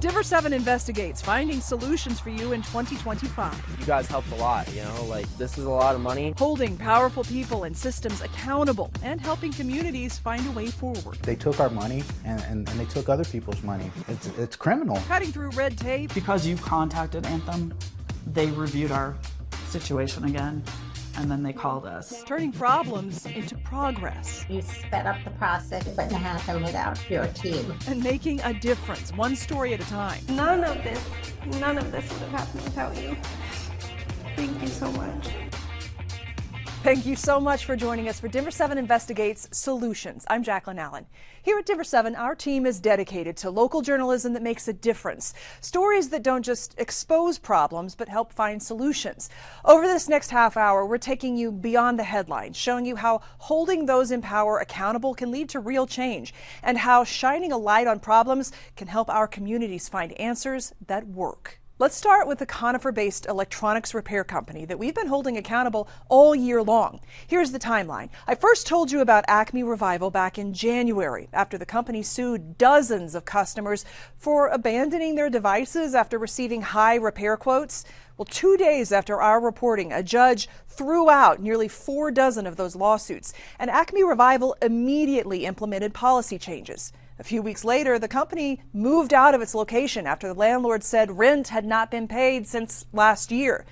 Denver7 Investigates, finding solutions for you in 2025. You guys helped a lot, this is a lot of money. Holding powerful people and systems accountable and helping communities find a way forward. They took our money and they took other people's money. It's criminal. Cutting through red tape. Because you contacted Anthem, they reviewed our situation again, and then they called us. Turning problems into progress. You sped up the process. It wouldn't happen without your team. And making a difference, one story at a time. None of this would have happened without you. Thank you so much. Thank you so much for joining us for Denver7 Investigates Solutions. I'm Jaclyn Allen. Here at Denver7, our team is dedicated to local journalism that makes a difference. Stories that don't just expose problems, but help find solutions. Over this next half hour, we're taking you beyond the headlines, showing you how holding those in power accountable can lead to real change, and how shining a light on problems can help our communities find answers that work. Let's start with the Conifer-based electronics repair company that we've been holding accountable all year long. Here's the timeline. I first told you about Acme Revival back in January after the company sued dozens of customers for abandoning their devices after receiving high repair quotes. Well, 2 days after our reporting, a judge threw out nearly 4 dozen of those lawsuits, and Acme Revival immediately implemented policy changes. A few weeks later, the company moved out of its location after the landlord said rent had not been paid since last year.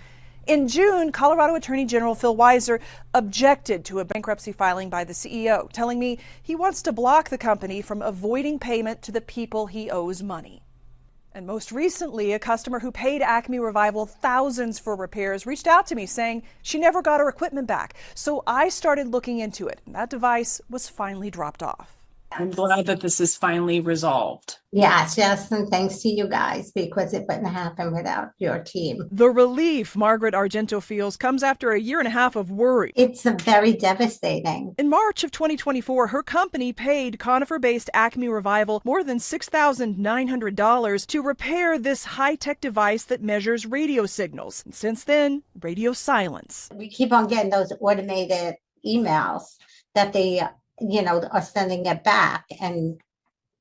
In June, Colorado Attorney General Phil Weiser objected to a bankruptcy filing by the CEO, telling me he wants to block the company from avoiding payment to the people he owes money. And most recently, a customer who paid Acme Revival thousands for repairs reached out to me saying she never got her equipment back. So I started looking into it, and that device was finally dropped off. I'm glad that this is finally resolved. Yes, and thanks to you guys, because it wouldn't happen without your team. The relief Margaret Argento feels comes after a year and a half of worry. It's very devastating. In March of 2024, her company paid Conifer-based Acme Revival more than $6,900 to repair this high-tech device that measures radio signals. And since then, radio silence. We keep on getting those automated emails that they are sending it back, and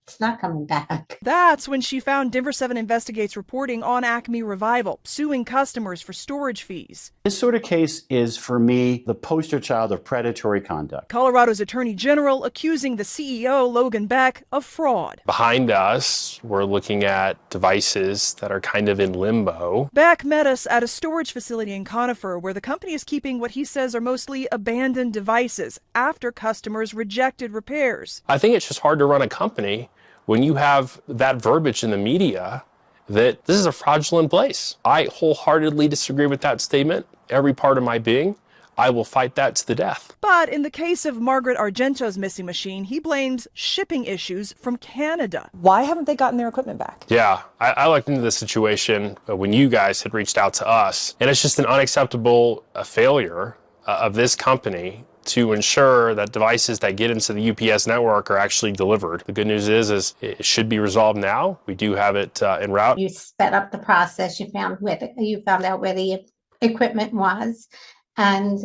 it's not coming back. That's when she found Denver7 Investigates reporting on Acme Revival, suing customers for storage fees. This sort of case is, for me, the poster child of predatory conduct. Colorado's Attorney General accusing the CEO, Logan Beck, of fraud. Behind us, we're looking at devices that are kind of in limbo. Beck met us at a storage facility in Conifer where the company is keeping what he says are mostly abandoned devices after customers rejected repairs. I think it's just hard to run a company when you have that verbiage in the media that this is a fraudulent place. I wholeheartedly disagree with that statement. Every part of my being, I will fight that to the death. But in the case of Margaret Argento's missing machine, he blames shipping issues from Canada. Why haven't they gotten their equipment back? Yeah, I looked into the situation when you guys had reached out to us, and it's just an unacceptable failure of this company to ensure that devices that get into the UPS network are actually delivered. The good news is it should be resolved now. We do have it en route. You sped up the process. You found out where the equipment was, and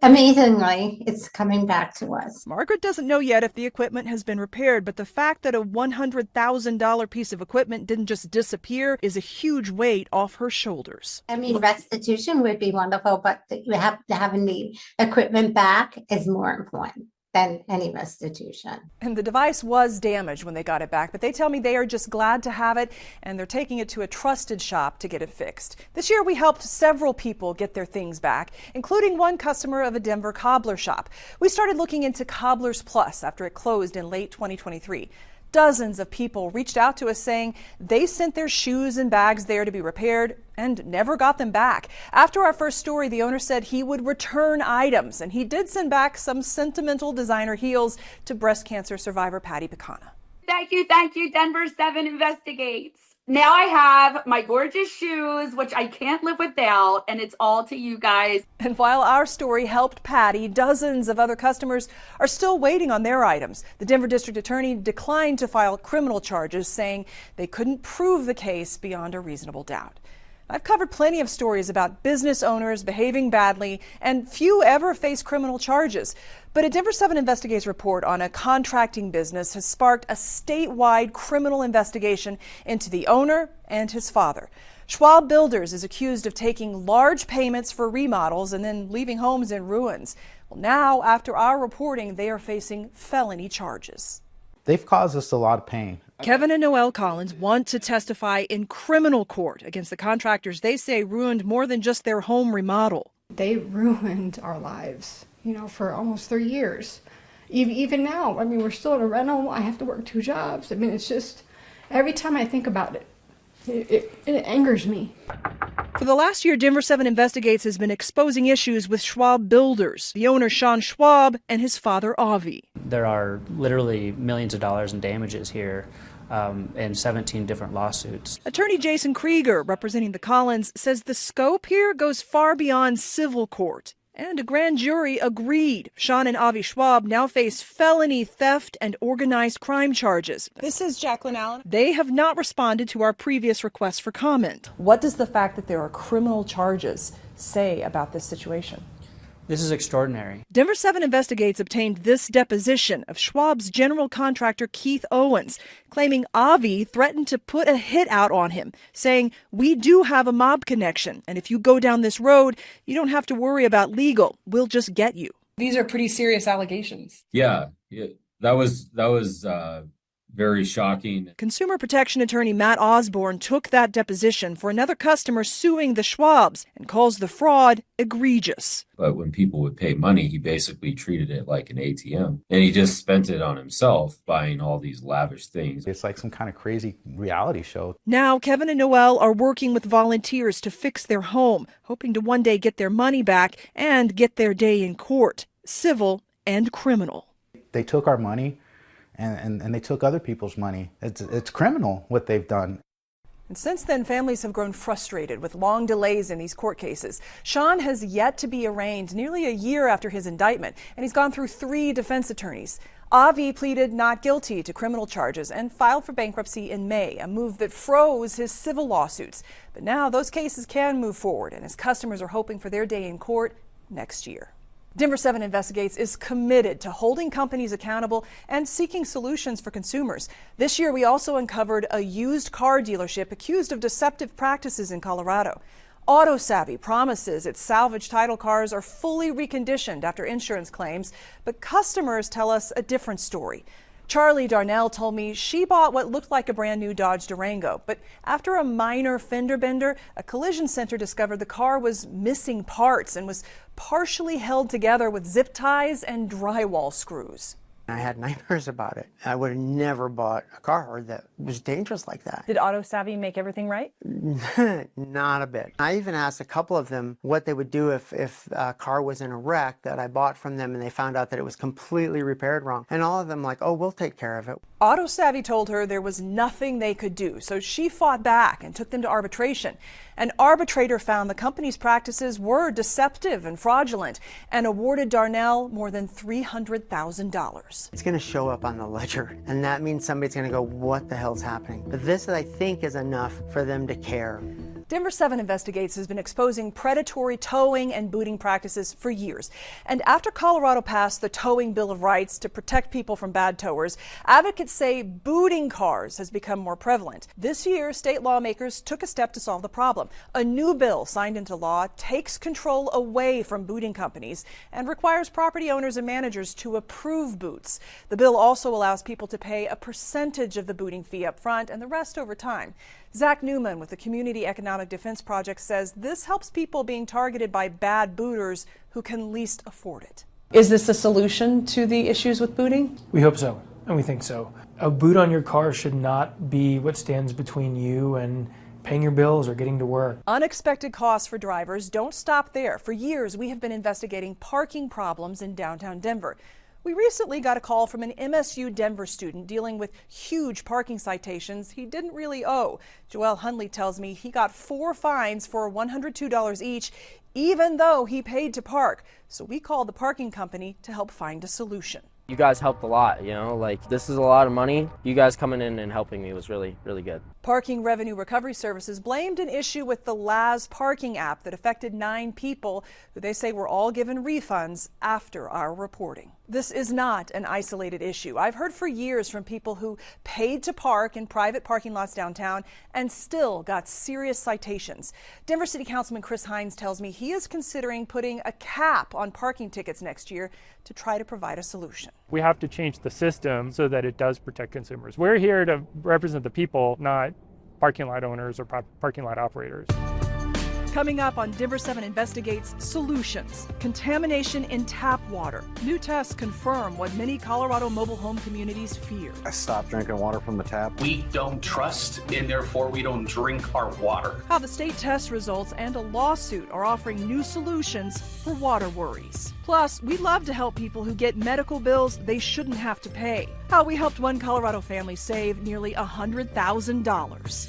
amazingly, it's coming back to us. Margaret doesn't know yet if the equipment has been repaired, but the fact that a $100,000 piece of equipment didn't just disappear is a huge weight off her shoulders. Restitution would be wonderful, but having the equipment back is more important than any restitution. And the device was damaged when they got it back, but they tell me they are just glad to have it, and they're taking it to a trusted shop to get it fixed. This year we helped several people get their things back, including one customer of a Denver cobbler shop. We started looking into Cobblers Plus after it closed in late 2023. Dozens of people reached out to us saying they sent their shoes and bags there to be repaired and never got them back. After our first story, the owner said he would return items, and he did send back some sentimental designer heels to breast cancer survivor Patty Picana. Thank you, Denver7 Investigates. Now I have my gorgeous shoes, which I can't live without, and it's all to you guys. And while our story helped Patty, dozens of other customers are still waiting on their items. The Denver District Attorney declined to file criminal charges, saying they couldn't prove the case beyond a reasonable doubt. I've covered plenty of stories about business owners behaving badly, and few ever face criminal charges. But a Denver7 Investigates report on a contracting business has sparked a statewide criminal investigation into the owner and his father. Schwab Builders is accused of taking large payments for remodels and then leaving homes in ruins. Well, now, after our reporting, they are facing felony charges. They've caused us a lot of pain. Kevin and Noelle Collins want to testify in criminal court against the contractors they say ruined more than just their home remodel. They ruined our lives, for almost 3 years. Even now, we're still in a rental. I have to work 2 jobs. It's just, every time I think about it, it angers me. For the last year, Denver7 Investigates has been exposing issues with Schwab Builders, the owner Sean Schwab and his father Avi. There are literally millions of dollars in damages here and 17 different lawsuits. Attorney Jason Krieger, representing the Collins, says the scope here goes far beyond civil court. And a grand jury agreed. Sean and Avi Schwab now face felony theft and organized crime charges. This is Jaclyn Allen. They have not responded to our previous request for comment. What does the fact that there are criminal charges say about this situation? This is extraordinary. Denver7 Investigates obtained this deposition of Schwab's general contractor Keith Owens, claiming Avi threatened to put a hit out on him, saying, "We do have a mob connection, and if you go down this road, you don't have to worry about legal. We'll just get you." These are pretty serious allegations. Yeah, that was very shocking. Consumer protection attorney Matt Osborne took that deposition for another customer suing the Schwabs and calls the fraud egregious. But when people would pay money, he basically treated it like an ATM. And he just spent it on himself, buying all these lavish things. It's like some kind of crazy reality show. Now, Kevin and Noelle are working with volunteers to fix their home, hoping to one day get their money back and get their day in court, civil and criminal. They took our money. And they took other people's money. It's criminal what they've done. And since then, families have grown frustrated with long delays in these court cases. Sean has yet to be arraigned nearly a year after his indictment, and he's gone through 3 defense attorneys. Avi pleaded not guilty to criminal charges and filed for bankruptcy in May, a move that froze his civil lawsuits. But now those cases can move forward, and his customers are hoping for their day in court next year. Denver7 Investigates is committed to holding companies accountable and seeking solutions for consumers. This year, we also uncovered a used car dealership accused of deceptive practices in Colorado. AutoSavvy promises its salvage title cars are fully reconditioned after insurance claims, but customers tell us a different story. Charlie Darnell told me she bought what looked like a brand new Dodge Durango, but after a minor fender bender, a collision center discovered the car was missing parts and was partially held together with zip ties and drywall screws. I had nightmares about it. I would have never bought a car that was dangerous like that. Did AutoSavvy make everything right? Not a bit. I even asked a couple of them what they would do if a car was in a wreck that I bought from them and they found out that it was completely repaired wrong. And all of them like, oh, we'll take care of it. AutoSavvy told her there was nothing they could do, so she fought back and took them to arbitration. An arbitrator found the company's practices were deceptive and fraudulent and awarded Darnell more than $300,000. It's going to show up on the ledger, and that means somebody's going to go, what the hell's happening? But this, I think, is enough for them to care. Denver7 Investigates has been exposing predatory towing and booting practices for years. And after Colorado passed the Towing Bill of Rights to protect people from bad towers, advocates say booting cars has become more prevalent. This year, state lawmakers took a step to solve the problem. A new bill signed into law takes control away from booting companies and requires property owners and managers to approve boots. The bill also allows people to pay a percentage of the booting fee up front and the rest over time. Zach Newman with the Community Economic Defense Project says this helps people being targeted by bad booters who can least afford it. Is this a solution to the issues with booting? We hope so, and we think so. A boot on your car should not be what stands between you and paying your bills or getting to work. Unexpected costs for drivers don't stop there. For years, we have been investigating parking problems in downtown Denver. We recently got a call from an MSU Denver student dealing with huge parking citations he didn't really owe. Joel Hundley tells me he got 4 fines for $102 each, even though he paid to park. So we called the parking company to help find a solution. You guys helped a lot, you know, like this is a lot of money. You guys coming in and helping me was really, really good. Parking Revenue Recovery Services blamed an issue with the Laz parking app that affected 9 people who they say were all given refunds after our reporting. This is not an isolated issue. I've heard for years from people who paid to park in private parking lots downtown and still got serious citations. Denver City Councilman Chris Hines tells me he is considering putting a cap on parking tickets next year to try to provide a solution. We have to change the system so that it does protect consumers. We're here to represent the people, not parking lot owners or parking lot operators. Coming up on Denver7 Investigates Solutions, contamination in tap water. New tests confirm what many Colorado mobile home communities fear. I stopped drinking water from the tap. We don't trust, and therefore we don't drink our water. How the state test results and a lawsuit are offering new solutions for water worries. Plus, we love to help people who get medical bills they shouldn't have to pay. How we helped one Colorado family save nearly $100,000.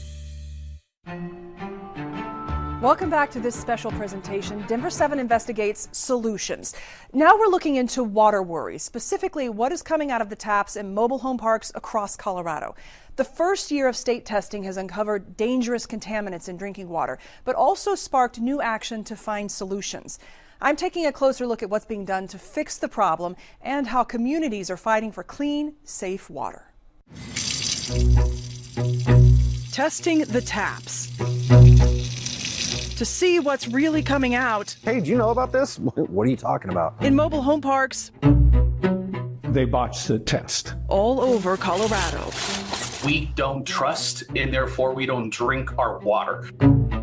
Welcome back to this special presentation, Denver7 Investigates Solutions. Now we're looking into water worries, specifically what is coming out of the taps in mobile home parks across Colorado. The first year of state testing has uncovered dangerous contaminants in drinking water, but also sparked new action to find solutions. I'm taking a closer look at what's being done to fix the problem and how communities are fighting for clean, safe water. Testing the taps. To see what's really coming out. Hey, do you know about this? What are you talking about? In mobile home parks. They botched the test. All over Colorado. We don't trust, and therefore we don't drink our water.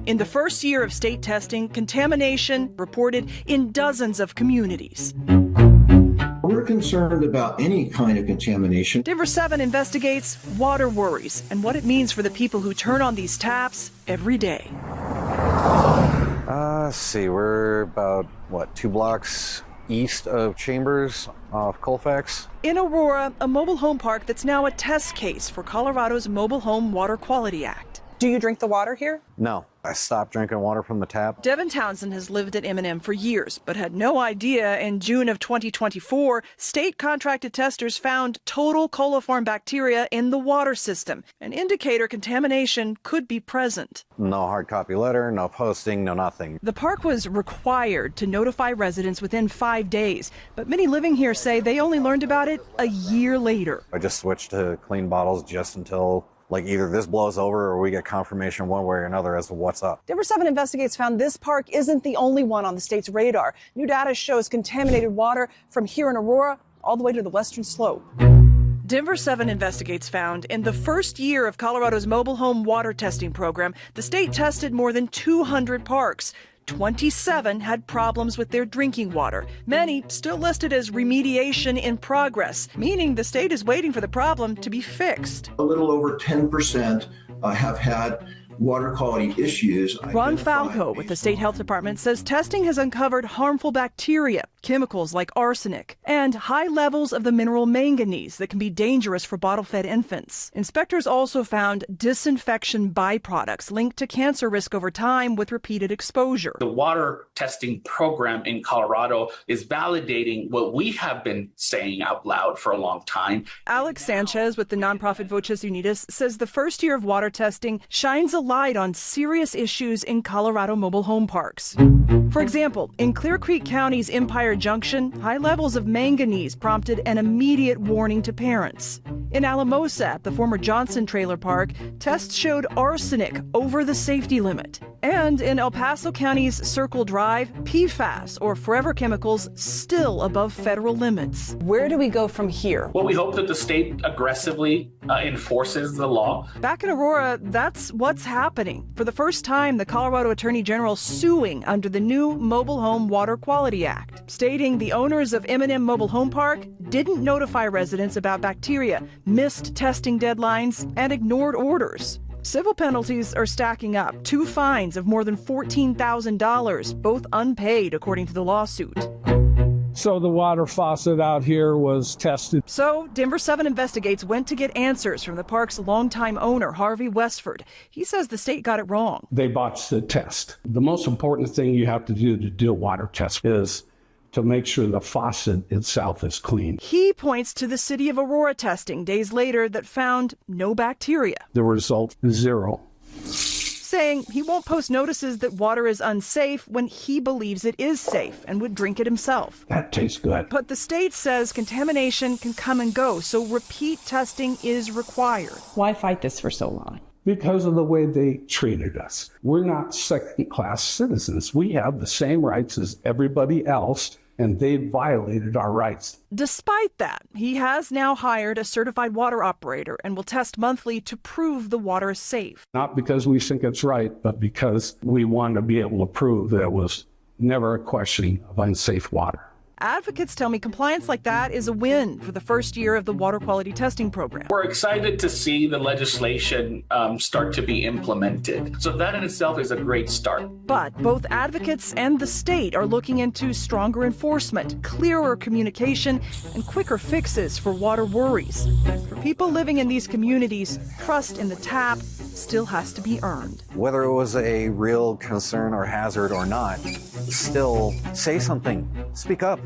In the first year of state testing, contamination reported in dozens of communities. We're concerned about any kind of contamination. Denver7 investigates water worries and what it means for the people who turn on these taps every day. Let's see, we're about, 2 blocks east of Chambers off Colfax. In Aurora, a mobile home park that's now a test case for Colorado's Mobile Home Water Quality Act. Do you drink the water here? No, I stopped drinking water from the tap. Devin Townsend has lived at M&M for years, but had no idea in June of 2024, state contracted testers found total coliform bacteria in the water system, an indicator contamination could be present. No hard copy letter, no posting, no nothing. The park was required to notify residents within 5 days, but many living here say they only learned about it a year later. I just switched to clean bottles just until either this blows over or we get confirmation one way or another as to what's up. Denver7 Investigates found this park isn't the only one on the state's radar. New data shows contaminated water from here in Aurora all the way to the western slope. Denver7 Investigates found in the first year of Colorado's mobile home water testing program, the state tested more than 200 parks. 27 had problems with their drinking water. Many still listed as remediation in progress, meaning the state is waiting for the problem to be fixed. A little over 10% have had water quality issues. Ron Falco with the State Health Department says testing has uncovered harmful bacteria, chemicals like arsenic, and high levels of the mineral manganese that can be dangerous for bottle-fed infants. Inspectors also found disinfection byproducts linked to cancer risk over time with repeated exposure. The water testing program in Colorado is validating what we have been saying out loud for a long time. Alex Sanchez with the nonprofit Voces Unidas says the first year of water testing shines a light on serious issues in Colorado mobile home parks. For example, in Clear Creek County's Empire Junction, high levels of manganese prompted an immediate warning to parents. In Alamosa, at the former Johnson Trailer Park, tests showed arsenic over the safety limit. And in El Paso County's Circle Drive, PFAS, or forever chemicals, still above federal limits. Where do we go from here? Well, we hope that the state aggressively enforces the law. Back in Aurora, that's what's happening. For the first time, the Colorado Attorney General suing under the new Mobile Home Water Quality Act, stating the owners of M&M Mobile Home Park didn't notify residents about bacteria, missed testing deadlines, and ignored orders. Civil penalties are stacking up. 2 fines of more than $14,000, both unpaid, according to the lawsuit. So the water faucet out here was tested. So Denver7 Investigates went to get answers from the park's longtime owner, Harvey Westford. He says the state got it wrong. They botched the test. The most important thing you have to do a water test is to make sure the faucet itself is clean. He points to the city of Aurora testing days later that found no bacteria. The result, 0. Saying he won't post notices that water is unsafe when he believes it is safe and would drink it himself. That tastes good. But the state says contamination can come and go, so repeat testing is required. Why fight this for so long? Because of the way they treated us. We're not second-class citizens. We have the same rights as everybody else, and they violated our rights. Despite that, he has now hired a certified water operator and will test monthly to prove the water is safe. Not because we think it's right, but because we want to be able to prove that it was never a question of unsafe water. Advocates tell me compliance like that is a win for the first year of the water quality testing program. We're excited to see the legislation start to be implemented. So that in itself is a great start. But both advocates and the state are looking into stronger enforcement, clearer communication, and quicker fixes for water worries. For people living in these communities, trust in the tap still has to be earned. Whether it was a real concern or hazard or not, still say something, speak up.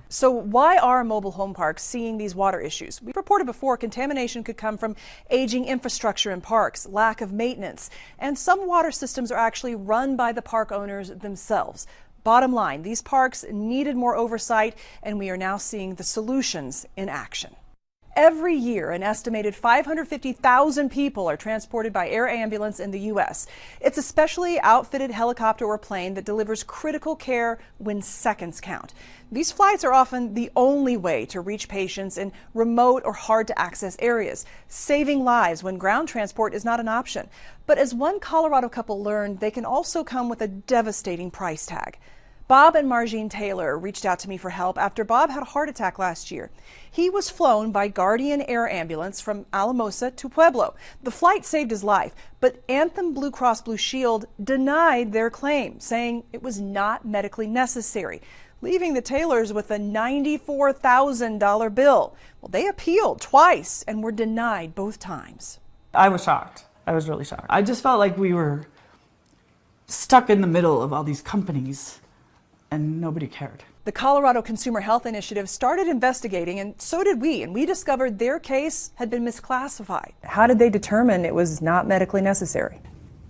So why are mobile home parks seeing these water issues? We've reported before contamination could come from aging infrastructure in parks, lack of maintenance, and some water systems are actually run by the park owners themselves. Bottom line, these parks needed more oversight, and we are now seeing the solutions in action. Every year, an estimated 550,000 people are transported by air ambulance in the U.S. It's a specially outfitted helicopter or plane that delivers critical care when seconds count. These flights are often the only way to reach patients in remote or hard-to-access areas, saving lives when ground transport is not an option. But as one Colorado couple learned, they can also come with a devastating price tag. Bob and Margene Taylor reached out to me for help after Bob had a heart attack last year. He was flown by Guardian Air Ambulance from Alamosa to Pueblo. The flight saved his life, but Anthem Blue Cross Blue Shield denied their claim, saying it was not medically necessary, leaving the Taylors with a $94,000 bill. Well, they appealed twice and were denied both times. I was shocked. I was really shocked. I just felt like we were stuck in the middle of all these companies and nobody cared. The Colorado Consumer Health Initiative started investigating, and so did we, and we discovered their case had been misclassified. How did they determine it was not medically necessary?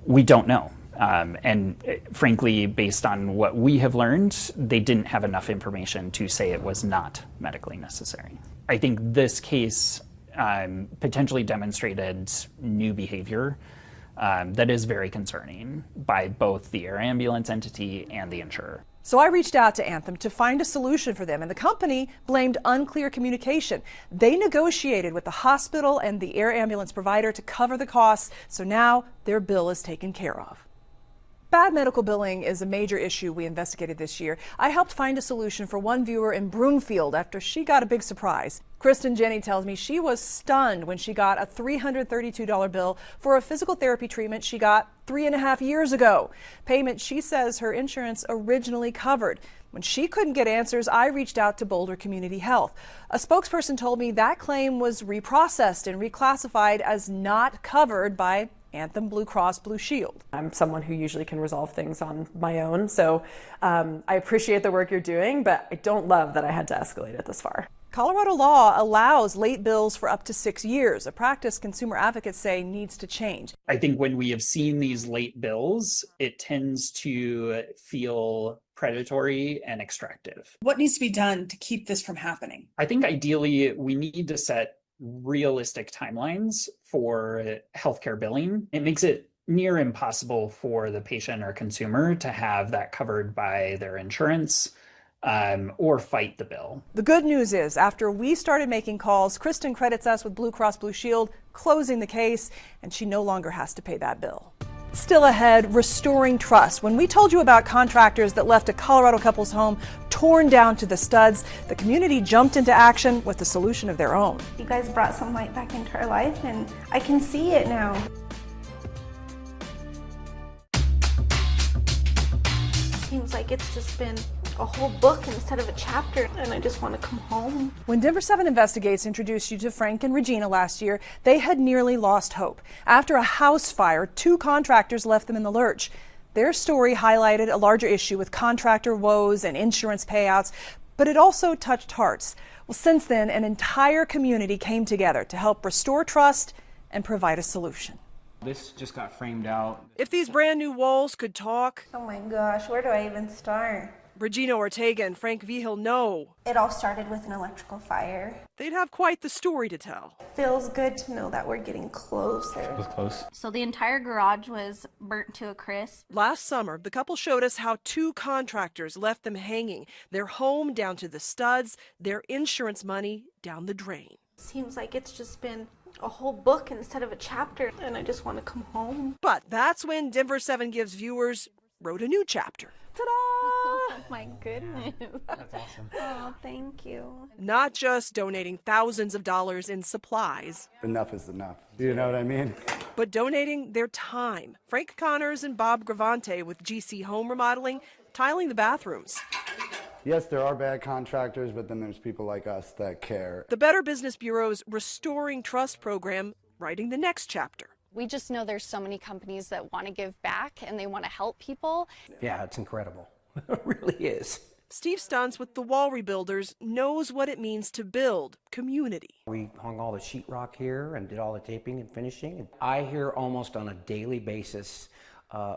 We don't know. And frankly, based on what we have learned, they didn't have enough information to say it was not medically necessary. I think this case potentially demonstrated new behavior that is very concerning by both the air ambulance entity and the insurer. So I reached out to Anthem to find a solution for them, and the company blamed unclear communication. They negotiated with the hospital and the air ambulance provider to cover the costs, so now their bill is taken care of. Bad medical billing is a major issue we investigated this year. I helped find a solution for one viewer in Broomfield after she got a big surprise. Kristen Jenny tells me she was stunned when she got a $332 bill for a physical therapy treatment she got 3.5 years ago. Payment she says her insurance originally covered. When she couldn't get answers, I reached out to Boulder Community Health. A spokesperson told me that claim was reprocessed and reclassified as not covered by Anthem Blue Cross Blue Shield. I'm someone who usually can resolve things on my own, so I appreciate the work you're doing, but I don't love that I had to escalate it this far. Colorado law allows late bills for up to 6 years, a practice consumer advocates say needs to change. I think when we have seen these late bills, it tends to feel predatory and extractive. What needs to be done to keep this from happening? I think ideally we need to set realistic timelines for healthcare billing. It makes it near impossible for the patient or consumer to have that covered by their insurance or fight the bill. The good news is, after we started making calls, Kristen credits us with Blue Cross Blue Shield closing the case, and she no longer has to pay that bill. Still ahead, restoring trust. When we told you about contractors that left a Colorado couple's home torn down to the studs, the community jumped into action with a solution of their own. You guys brought some light back into our life, and I can see it now. Seems like it's just been a whole book instead of a chapter, and I just want to come home. When Denver7 Investigates introduced you to Frank and Regina last year, they had nearly lost hope. After a house fire, 2 contractors left them in the lurch. Their story highlighted a larger issue with contractor woes and insurance payouts, but it also touched hearts. Well, since then, an entire community came together to help restore trust and provide a solution. This just got framed out. If these brand new walls could talk, Oh my gosh, where do I even start? Regina Ortega and Frank Vigil know It all started with an electrical fire. they'd have quite the story to tell. Feels good to know that we're getting closer. It was close. So the entire garage was burnt to a crisp. Last summer, the couple showed us how two contractors left them hanging, their home down to the studs, their insurance money down the drain. Seems like it's just been a whole book instead of a chapter, and I just want to come home. But that's when Denver7 Gives viewers wrote a new chapter. Oh my goodness. That's awesome. Oh, thank you. Not just donating thousands of dollars in supplies, Enough is enough. You know what I mean? but donating their time. Frank Connors and Bob Gravante with GC Home Remodeling, tiling the bathrooms. Yes, there are bad contractors, but then there's people like us that care. The Better Business Bureau's Restoring Trust program writing the next chapter. We just know there's so many companies that want to give back and they want to help people. Yeah, it's incredible. It really is. Steve Stunts with the Wall Rebuilders knows what it means to build community. We hung all the sheetrock here and did all the taping and finishing. I hear almost on a daily basis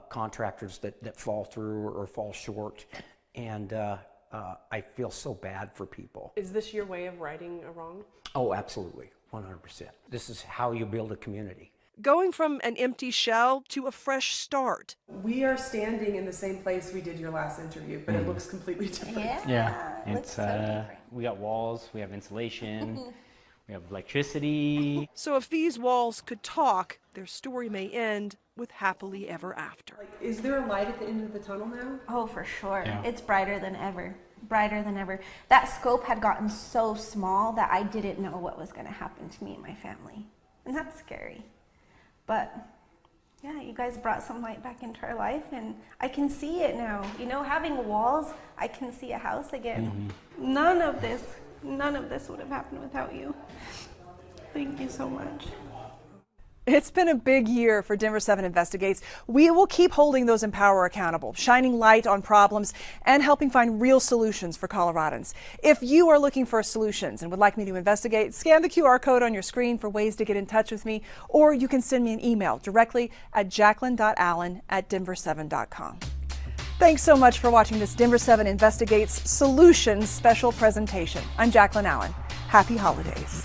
contractors that fall through or fall short, and I feel so bad for people. Is this your way of righting a wrong? Oh, absolutely, 100%. This is how you build a community. Going from an empty shell to a fresh start. We are standing in the same place we did your last interview, but it looks completely different. Yeah, it's we got walls, we have insulation, we have electricity. So if these walls could talk, their story may end with happily ever after. Is there a light at the end of the tunnel now? Oh, for sure. Yeah. It's brighter than ever. Brighter than ever. That scope had gotten so small that I didn't know what was going to happen to me and my family. And that's scary. But yeah, you guys brought some light back into our life, and I can see it now. You know, having walls, I can see a house again. None of this would have happened without you. Thank you so much. It's been a big year for Denver7 Investigates. We will keep holding those in power accountable, shining light on problems and helping find real solutions for Coloradans. If you are looking for solutions and would like me to investigate, scan the QR code on your screen for ways to get in touch with me, or you can send me an email directly at jaclyn.allen@denver7.com. Thanks so much for watching this Denver7 Investigates Solutions special presentation. I'm Jaclyn Allen. Happy holidays.